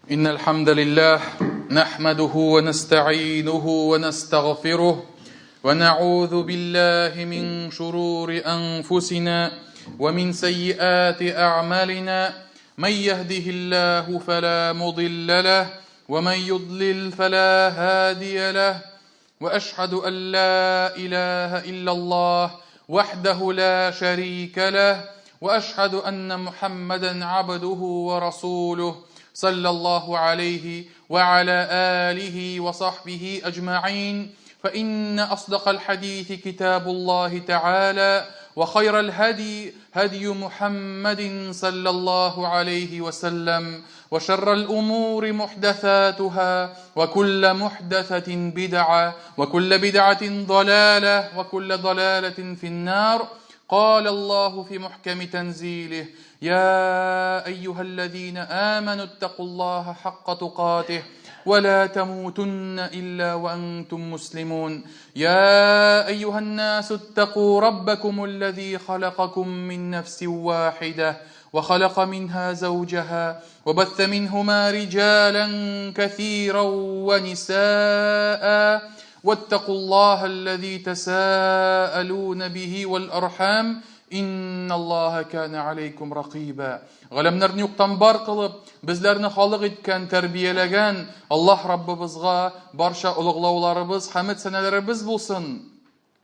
إن الحمد لله نحمده ونستعينه ونستغفره ونعوذ بالله من شرور أنفسنا ومن سيئات أعمالنا من يهده الله فلا مضل له ومن يضلل فلا هادي له وأشهد أن لا إله إلا الله وحده لا شريك له وأشهد أن محمدا عبده ورسوله صلى الله عليه وعلى آله وصحبه أجمعين فإن أصدق الحديث كتاب الله تعالى وخير الهدي هدي محمد صلى الله عليه وسلم وشر الأمور محدثاتها وكل محدثة بدعة وكل بدعة ضلالة وكل ضلالة في النار. قال الله في محكم تنزيله: يا أيها الذين آمنوا اتقوا الله حق تقاته ولا تموتن إلا وأنتم مسلمون. يا أيها الناس اتقوا ربكم الذي خلقكم من نفس واحدة وخلق منها زوجها وبث منهما رجالا كثيرا ونساء واتقوا الله الذي تساءلون به والأرحام إن الله كان عليكم رقيبا. Галәмнәрне юктан бар кылып, безләрне халык иткән, тәрбияләгән Аллаһ Раббыбызга барча улыглауларыбыз, хәмд сәнәләребез булсын.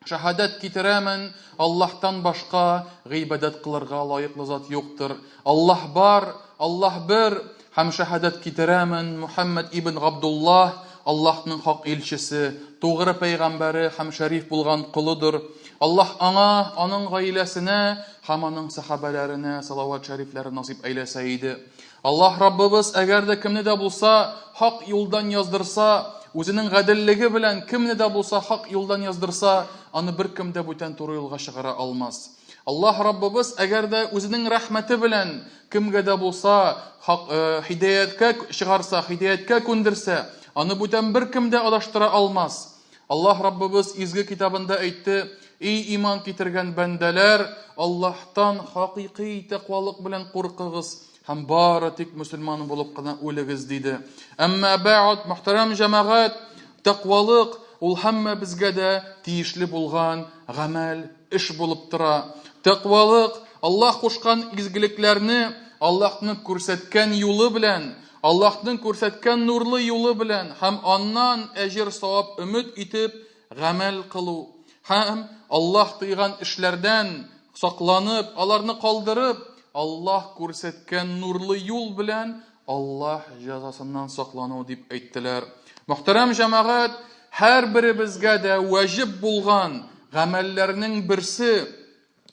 Шаһадат китерәмен, Аллаһтан башка гыйбадат кылырга лаеклы зат юктыр. Аллаһ бар, Аллаһ бер. Һәм шаһадат китерәмен, Мухаммад ибн Габдуллаһ Аллаһның хак илчесе, тугры пәйгамбәре һәм шәриф булган кулыдыр. Аллаһ аңа, аның гаиләсенә һәм аның сахабаларына салават шәрифләре насип әйләсә иде. Аллаһ Раббыбыз әгәр дә кемне дә булса хак юлдан яздырса, үзенең гаделлеге белән кемне дә булса хак юлдан яздырса, аны беркем дә бүтән туры юлга чыгара алмас. Аллаһ Раббыбыз әгәр дә үзенең рәхмәте белән кемгә дә булса хак хидаяткә чыгарса, хидаяткә күндерсә, аны бүтән беркем дә адаштыра алмас. Аллаһ Раббыбыз изге китабында әйтте: "Эй иман китергән бәндәләр, Аллаһтан хакыйкый тәкъвалык белән куркыгыз һәм бары тик мөселман булып кына үлегез" диде. Әмма бәгъд, мөхтәрәм җәмәгать, тәкъвалык ул һәммә безгә дә тиешле булган гамәл, эш булып тора. Тәкъвалык Аллаһ кушкан изгелекләрне Аллаһның күрсәткән юлы белән, Аллаһның күрсәткән нурлы юлы белән һәм аннан әҗр савап өмет итеп гамәл кылу. Һәм Аллаһ тыйган эшләрдән сакланып, аларны калдырып, Аллаһ күрсәткән нурлы юл белән Аллаһ җәзасыннан саклану дип әйттеләр. Мөхтәрәм җәмәгать, һәр беребезгә дә ваҗиб булган гамәлләрнең берсе,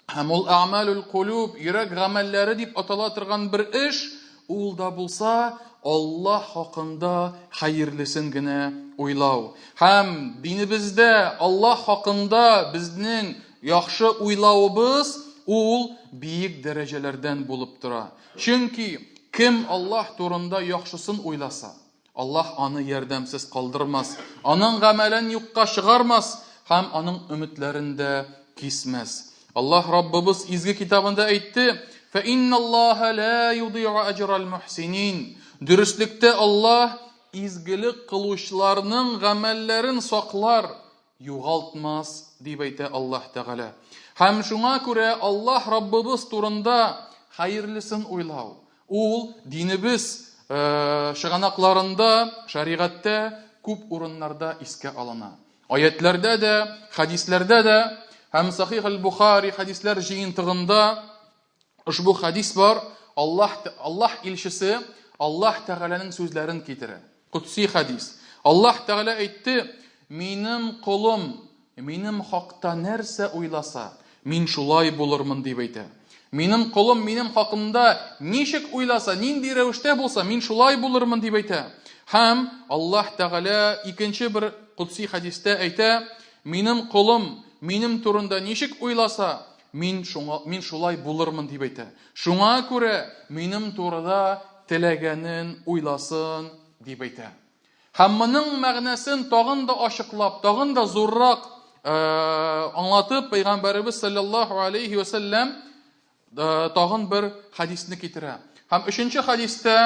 һәм ул аъмалул кулуб, йөрәк гамәлләре дип атала торган бер эш, ул да булса Аллаһ хакында хәерлесен генә уйлау. Һәм динебездә Аллаһ хакында безнең яхшы уйлавыбыз ул биек дәрәҗәләрдән булып тора. Чөнки кем Аллаһ турында яхшысын уйласа, Аллаһ аны ярдәмсез калдырмас, аның гамәлен юкка чыгармас һәм аның өметләрен дә кисмәс. Аллаһ Раббыбыз изге китабында әйтте: "Фә-инна Аллаһа ла юди'у аҗрал мухсинин." Дөрестлектә Аллаһ изгелек кылучыларның гамәлләрен саклар, югалтмас дип әйтә Аллаһ Тәгалә. Һәм шуңа күрә Аллаһ Раббыбыз турында хәерлесен уйлау ул динебез шыганакларында, шәригатьтә күп урыннарда искә алына. Аятләрдә дә, хадисләрдә дә һәм Сахих аль-Бухари хадисләр җыентыгында ушбу хадис бар. Аллаһ илчесе Аллаһ Тәгаләнең сүзләрен китерә. Кутси хадис. Аллаһ Тәгалә әйтте: "Минем кулым минем хакта нәрсә уйласа, мин шулай булырмын" дип әйтә. Минем кулым минем хакымда ничек уйласа, нинди рәвештә булса, мин шулай булырмын дип әйтә. Һәм Аллаһ Тәгалә икенче бер кутси хадистә әйтә: "Минем кулым минем турында ничек уйласа, мин шулай булырмын" дип әйтә. Шуңа күрә минем турыда теләгәнен уйласын дип әйтә. Һәм моның мәгънәсен тагын да ачыклап, тагын да зуррак аңлатып, Пәйгамбәрбез саллаллаһу алейхи ва саллям тагын бер хадисне китерә. Һәм 3нче хадистә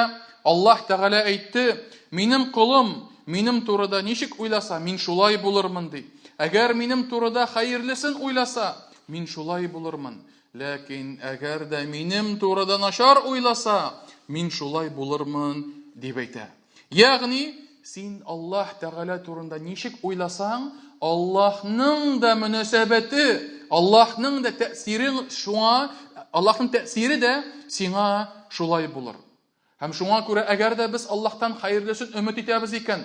Аллаһ Тәгалә әйтте: "Минем кулым минем турыда ничек уйласа, мин шулай булырмын" ди. Әгәр минем турыда хәерлесен уйласа, мин шулай булырмын. Ләкин әгәр дә минем турыда начар уйласа, мин шулай булырмын дип әйтә. Ягъни, син Аллаһ Тәгалә турында ничек уйласаң, Аллаһның да мөнәсәбәте, Аллаһның да тәэсире шуңа, Аллаһның тәэсире дә сиңа шулай булыр. Һәм шуңа күрә әгәр дә без Аллаһтан хәерлесен өмет итәбез икән,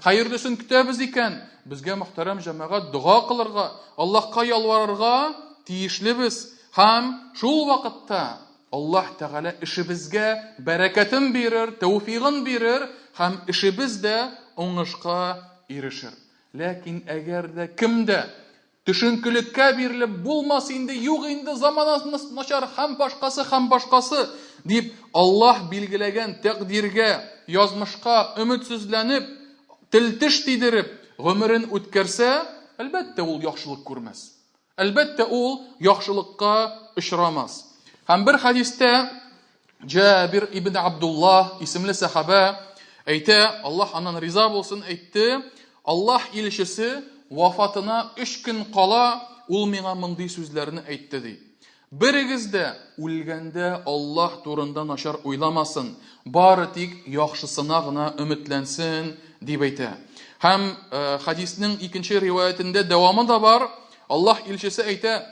хәерлесен көтәбез икән, безгә мөхтәрәм җәмәгать дуга кылырга, Аллаһка ялварырга тиешлебез. Һәм шул вакытта Аллаһ Тәгалә эшебезгә бәрәкәтен бирер, тәүфигын бирер, һәм эшебез дә уңышка ирешер. Ләкин әгәр дә кемдә төшенкелеккә бирелеп булмас инде, юк инде заманасы начар һәм башкасы дип Аллаһ билгеләгән тәкъдиргә, язмышка өметсезләнеп, тел-теш тидереп, гомерен үткәрсә, әлбәттә ул яхшылык күрмәс. Әлбәттә ул яхшылыкка очрамас. Һәм бер хадистә Җабир ибн Абдуллах исемле сахаба әйтә, Аллаһ аннан риза булсын, әйтте: "Аллаһ илчесе вафатына 3 көн кала, ул миңа мондый сүзләрне әйтте" ди. "Берегез дә үлгәндә Аллаһ турында начар уйламасын, бары тик яхшысына гына өметләнсен" дип әйтә. Һәм хадисның 2нче риваятендә дәвамы да бар. Аллаһ илчесе әйтә: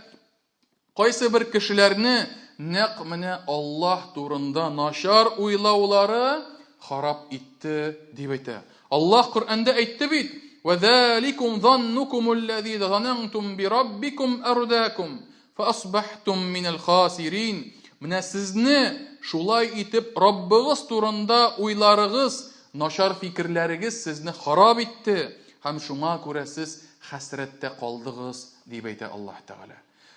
"Кайсы бер кешеләрне нәкъ менә Аллаһ турында начар уйлаулары харап итте" дип әйтә. Аллаһ Коръәндә әйтте бит: "Вәзаликум заннукум аллазӣ занантум бираббикум ардакум, фасбахтум минал хасирин." Менә сезне шулай итеп Раббыгыз турында уйларыгыз, начар фикерләрегез сезне харап итте, һәм шуңа күрә сез хәсрәттә калдыгыз дип әйтә Аллаһ Тәгалә.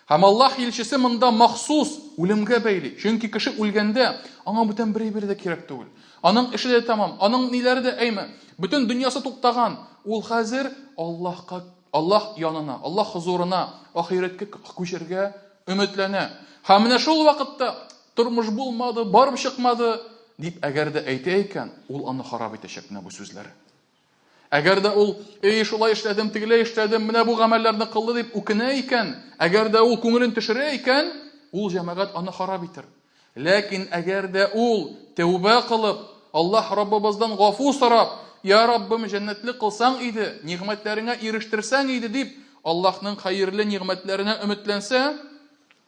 Һәм Аллаһ илчесе монда махсус үлемгә бәйли. Чөнки кеше үлгәндә аңа бүтән бер дә кирәк түгел. Аның эше дә тамам, аның ниләре дә әйме. Бүтән дөньясы туктаган. Ул хәзер Аллаһка, Аллаһ янына, Аллаһ хузурына, ахиреткә күчәргә өметләнә. Һәм менә шул вакытта тормыш булмады, барып чыкмады дип әгәр дә әйтә икән, ул аны харап итәчәк менә бу сүзләре. Әгәр дә ул шулай эшләдем, тигеләй эшләдем, менә бу гамәлләрне кылды дип үкенә икән, әгәр дә ул күңелен төшерә икән, ул җәмәгать аны харап итер. Ләкин әгәр дә ул тәүбә кылып, Аллаһ Раббыбыздан гафу сорап, "Я Раббым, җәннәтле кылсаң иде, нигъмәтләреңә ирештерсәң иде" дип Аллаһның хәерле нигъмәтләренә өметләнсә,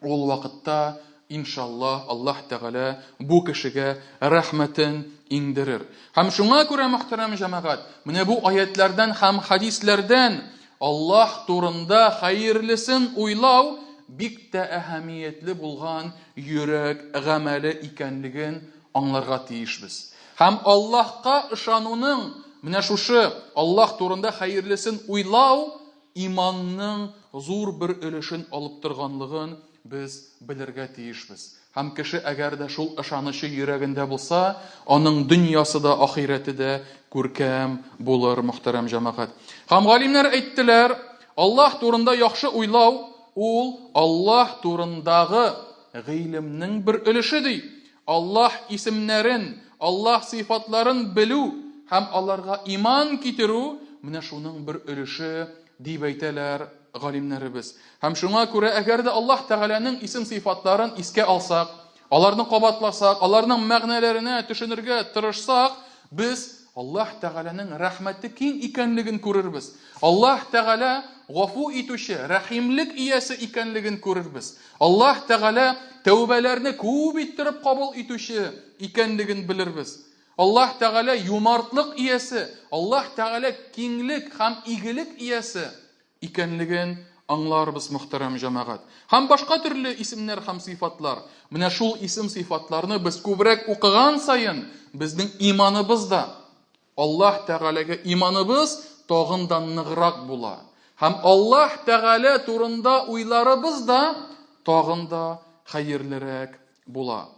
ул вакытта иншаллаһ Аллаһ Тәгалә бу кешегә рәхмәтен иңдерер. Һәм шуңа күрә мөхтәрәм җәмәгать, менә бу аятлардан һәм хадисләрдән Аллаһ турында хәерлесен уйлау бик тә әһәмиятле булган йөрәк гамәле икәнлеген аңларга тиешбез. Һәм Аллаһка ышануның, менә шушы Аллаһ турында хәерлесен уйлау иманның зур бер өлешен алып торганлыгын без белергә тиешбез. Һәм кеше әгәр дә шул ышанышы йөрәгендә булса, аның дөньясы да, ахиреты дә күркәм булыр, мөхтәрәм җәмәгать. Һәм галимнәр әйттеләр, Аллаһ турында яхшы уйлау ул Аллаһ турындагы гыйлемнең бер өлеше ди. Аллаһ исемнәрен, Аллаһ сыйфатларын белү һәм аларга иман китерү менә шуның бер өлеше дип әйтәләр галимнәребез. Һәм шуңа күрә әгәр дә Аллаһ Тәгаләнең исем сыйфатларын искә алсак, аларны кабатласак, аларның мәгънәләренә төшенергә тырышсак, без Аллаһ Тәгаләнең рәхмәте киң икәнлеген күрербез. Аллаһ Тәгалә гафу итүче, рәхимлек иясе икәнлеген күрербез. Аллаһ Тәгалә тәүбәләрне күп иттереп кабул итүче икәнлеген белербез. Аллаһ Тәгалә юмартлык иясе, Аллаһ Тәгалә киңлек һәм игелек иясе икәнлеген аңларбыз, мөхтәрәм җәмәгать. Һәм башка төрле исемнәр һәм сыйфатлар. Менә шул исем сыйфатларны без күбрәк укыган саен, безнең иманыбыз да, Аллаһ Тәгаләгә иманыбыз тагын да ныграк була. Һәм Аллаһ Тәгалә турында уйларыбыз да тагын да хәерлерәк була.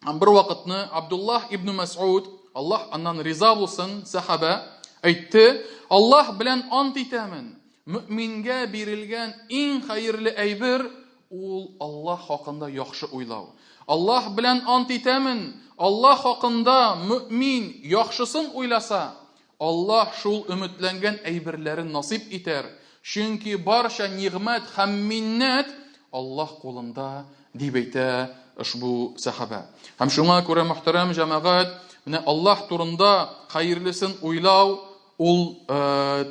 Һәм бер вакытны Абдуллаһ ибн Мас'уд, Аллаһ аннан риза булсын, сахаба әйтте: "Аллаһ белән ант итәмен, мөэмингә бирелгән иң хәерле әйбер ул Аллаһ хакында яхшы уйлау. Аллаһ белән ант итәмен, Аллаһ хакында мөмин яхшысын уйласа, Аллаһ шул өметләнгән әйберләрен насип итәр. Чөнки барча нигъмәт һәм миннәт Аллаһ кулында, дип әйтә ушбу сахаба. Һәм шуңа күрә, мөхтәрәм җәмәгать, менә Аллаһ турында хәерлесен уйлау ул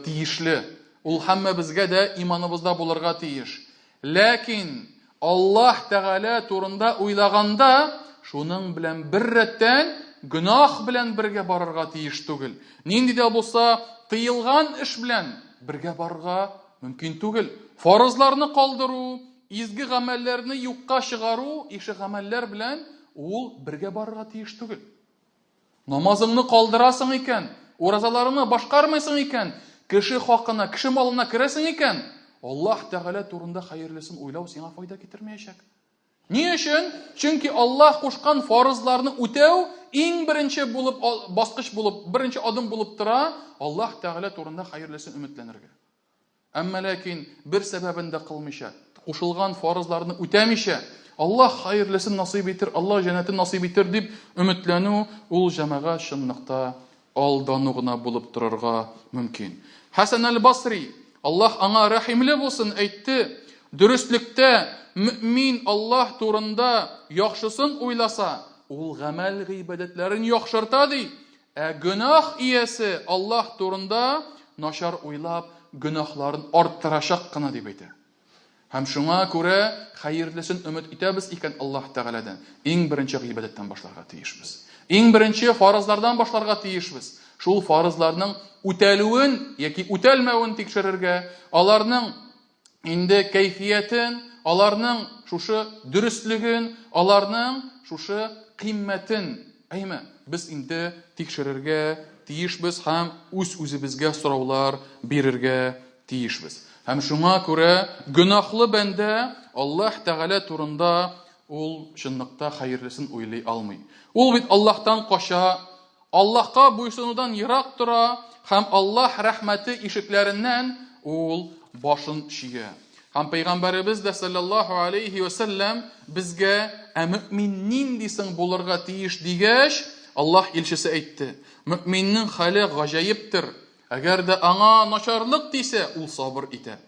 тиешле. Ул һәммәбезгә дә иманыбызда булырга тиеш. Ләкин Аллаһ Тәгалә турында уйлаганда, шуның белән бер рәттән гөнаһ белән бергә барырга тиеш түгел. Нинди дә булса, тыелган эш белән бергә барырга мөмкин түгел. Фарызларны калдыру, изге гамәлләрне юкка чыгару, ише гамәлләр белән ул бергә барырга тиеш түгел. Намазыңны калдырасың икән, уразаларыңны башкармыйсың икән, кеше хакына, кеше малына керәсең икән, Аллаһ Тәгалә турында хәерлесен уйлау сиңа файда китермәячәк. Ни өчен? Чөнки Аллаһ кушкан фарызларны үтәү иң беренче булып, баскыч булып, беренче адым булып тора, Аллаһ Тәгалә турында хәерлесен өметләнергә. Әмма ләкин бер сәбәбен дә кылмыйча, кушылган фарызларны үтәмичә, Аллаһ хәерлесен насыйп итер, Аллаһ җәннәтен насыйп итер дип өметләнү, ул җәмәгать чынлыкта алдану гына булып торырга мөмкин. Хәсан әл-Басри, Аллаһ аңа рәхимле булсын, әйтте: "Дөрестлектә мөмин Аллаһ турында яхшысын уйласа, ул гамәл гыйбадәтләрен яхшырта ди. Гөнаһ иясе Аллаһ турында начар уйлап, гөнаһларын арттырачак кына", дип әйтә. Һәм шуңа күрә хәерлесен өмет итәбез икән Аллаһ Тәгаләдән. Иң беренче гыйбадәттән башларга тиешбез. Иң беренче фарызлардан башларга тиешбез. Шул фарызларның үтәлүен яки үтәлмәвен тикшерергә, аларның инде кайфиятен, аларның шушы дөрестлеген, аларның шушы кыйммәтен, без инде тикшерергә тиешбез һәм үз-үзебезгә сораулар бирергә тиешбез. Һәм шуңа күрә гөнаһлы бәндә Аллаһ Тәгалә турында ул чынлыкта хәерлесен уйлый алмый. Ул бит Аллаһтан кача, Аллаһка буйсынудан ерак тора һәм Аллаһ рәхмәте ишекләреннән ул башын чия. Һәм Пәйгамбәребез дә саллаллаһу алейхи ва саллям безгә мөмин нинди соң булырга тиеш дигәч, Аллаһ илчесе әйтте: "Мөминнең хәле гаҗәиптер. Әгәр дә аңа начарлык тисә, ул сабыр итә.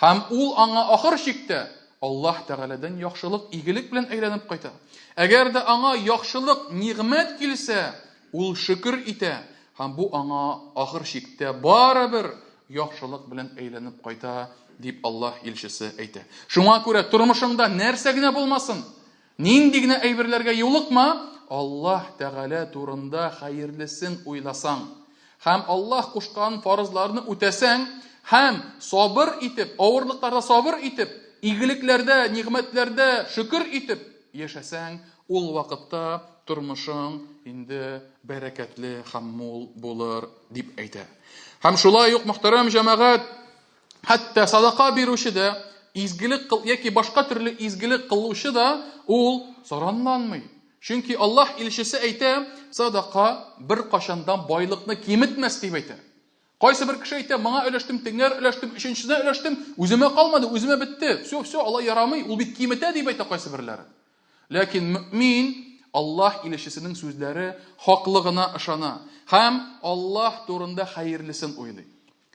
Һәм ул аңа ахыр чиктә Аллаһ Тәгаләдән яхшылык, игелек белән әйләнеп кайта. Әгәр дә аңа яхшылык, нигъмәт килсә, ул шөкер итә. Һәм бу аңа ахыр чиктә барыбер яхшылык белән әйләнеп кайта", дип Аллаһ илчесе әйтә. Шуңа күрә тормышыңда нәрсә генә булмасын, нинди генә әйберләргә юлыкма, Аллаһ Тәгалә турында хәерлесен уйласаң, һәм Аллаһ кушкан фарызларны үтәсәң, һәм сабыр итеп, авырлыкларда сабыр итеп, игелекләрдә, нигъмәтләрдә шөкер итеп яшәсәң, ул вакытта тормышың инде бәрәкәтле һәм мул булыр, дип әйтә. Һәм шулай ук, мөхтәрәм җәмәгать, хәтта садака бирүче дә, изгелек яки башка төрле изгелек кылучы да ул саранланмый. Чөнки Аллаһ илчесе әйтә, садака бер кашандан байлыкны киметмәс, дип әйтә. Кайсы бер кеше әйтә, "Моңа өләштем, тиңнәр өләштем, өченчесенә өләштем, үземә калмады, үземә бетте. Все, Алла ярамый, ул бит киметә", дип әйтә кайсы берләре. Ләкин мөмин Аллаһ илчесенең сүзләре хаклыгына ышана һәм Аллаһ турында хәерлесен уйлый.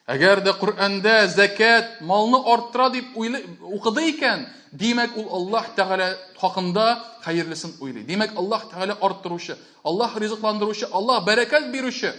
Әгәр дә Коръәндә закат малны арттыра дип укыды икән, димәк ул Аллаһ Тәгалә хакында хәерлесен уйлый. Димәк Аллаһ Тәгалә арттыручы, Аллаһ ризыкландыручы, Аллаһ бәрәкәт бирүче,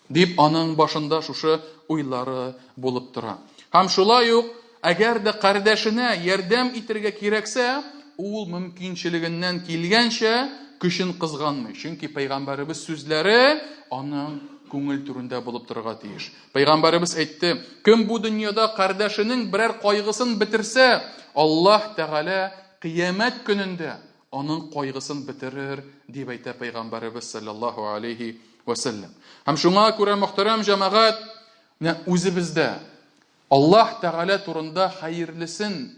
дип аның башында шушы уйлары булып тора. Һәм шулай ук, әгәр дә кардәшенә ярдәм итәргә кирәксә, ул мөмкинчелегеннән килгәнчә көчен кызганмый. Чөнки Пәйгамбәребез сүзләре аның күңел түрендә булып торырга тиеш. Пәйгамбәребез әйтте: "Кем бу дөньяда кардәшенең берәр кайгысын бетерсә, Аллаһ Тәгалә кыямәт көнендә аның кайгысын бетерер", дип әйтә Пәйгамбәребез саллаллаһу алейхи ва саллям. Һәм шуңа күрә, мөхтәрәм җәмәгать, үзебездә Аллаһ Тәгалә турында хәерлесен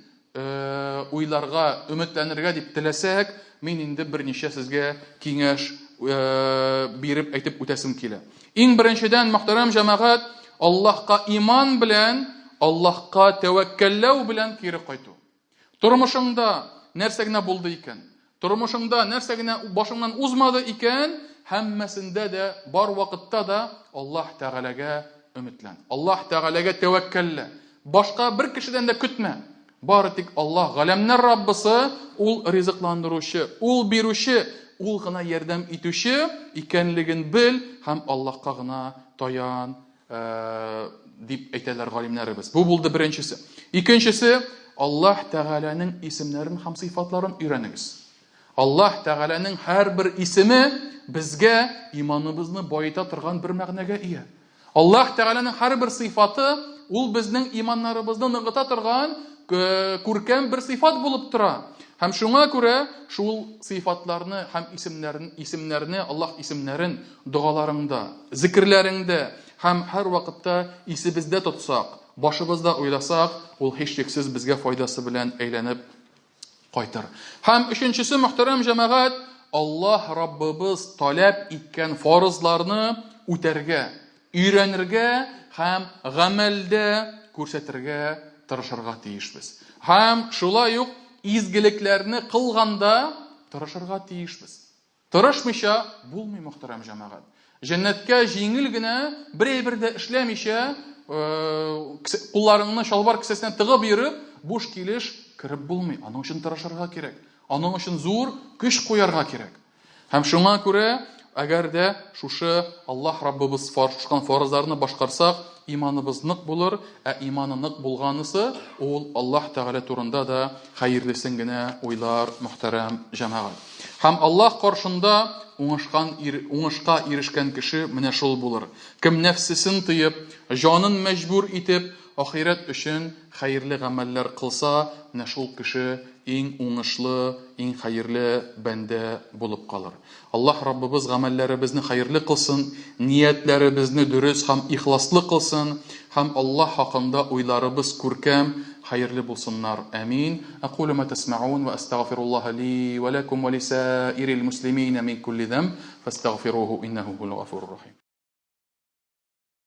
уйларга, өметләнергә дип теләсәк, мин инде берничә сезгә киңәш биреп әйтеп үтәсем килә. Иң беренчедән, мөхтәрәм җәмәгать, Аллаһка иман белән, Аллаһка тәвәккәлләү белән кире кайту. Тормышыңда нәрсә генә булды икән, тормышыңда нәрсә генә башыңнан узмады икән, һәммәсендә дә, бар вакытта да Аллаһ Тәгаләгә өметлән. Аллаһ Тәгаләгә тәвәккәллә. Башка бер кешедән дә көтмә. Бары тик Аллаһ, галәмнәр Раббысы, ул ризыкландыручы, ул бирүче, ул гына ярдәм итүче икәнлеген бел һәм Аллаһка гына таян, дип әйтәләр галимнәребез. Бу булды беренчесе. Икенчесе, Аллаһ Тәгаләнең исемнәрен һәм сыйфатларын өйрәнегез. Аллаһ Тәгаләнең һәрбер исеме безгә иманыбызны байыта торган бер мәгънәгә ия. Аллаһ Тәгаләнең һәрбер сыйфаты ул безнең иманнарыбызны ныгыта торган күркәм бер сыйфат булып тора. Һәм шуңа күрә шул сыйфатларны һәм исемнәрне, Аллаһ исемнәрен дугаларыңда, зикрләреңдә һәм һәр вакытта исебездә тотсак, башыбызда уйласак, ул һичшиксез безгә файдасы белән әйләнеп кайтыр. Һәм өченчесе, мөхтәрәм җәмәгать, Аллаһ Раббыбыз таләп иткән фарызларны үтәргә, өйрәнергә һәм гамәлдә күрсәтергә тырышырга тиешбез. Һәм шулай ук изгелекләрне кылганда тырышырга тиешбез. Тырышмыйча булмый, мөхтәрәм җәмәгать. Җәннәткә җиңел генә бер дә эшләмичә, кулларыңны шалбар кесәсенә тыгып йөреп, буш килеш киреп булмый. Аның өчен тырышырга кирәк. Аның өчен зур көч куярга кирәк. Һәм шуңа күрә, әгәр дә шушы Аллаһ Раббыбыз кушкан фарызларны башкарсак, иманыбыз нык булыр, иманы нык булганысы, ул Аллаһ Тәгалә турында да хәерлесен генә уйлар, мөхтәрәм җәмәгать. Һәм Аллаһ каршында уңышка ирешкән кеше менә шул булыр. Кем нәфсесен тыеп, җанын мәҗбүр итеп, ахират өчен хәерле гамәлләр кылса, менә шул кеше иң уңышлы, иң хәерле бәндә булып калыр. Аллаһ Раббыбыз гамәлләребезне хәерле кылсын, ниятләребезне дөрес һәм ихласлы кылсын, һәм Аллаһ хакында уйларыбыз күркәм, хәерле булсыннар. Амин. Aqulu ma tasma'un wa astaghfirullaha li wa lakum wa lisa'iril muslimina min kulli dhanb fastaghfiruhu innahu huwal ghafurur rahim.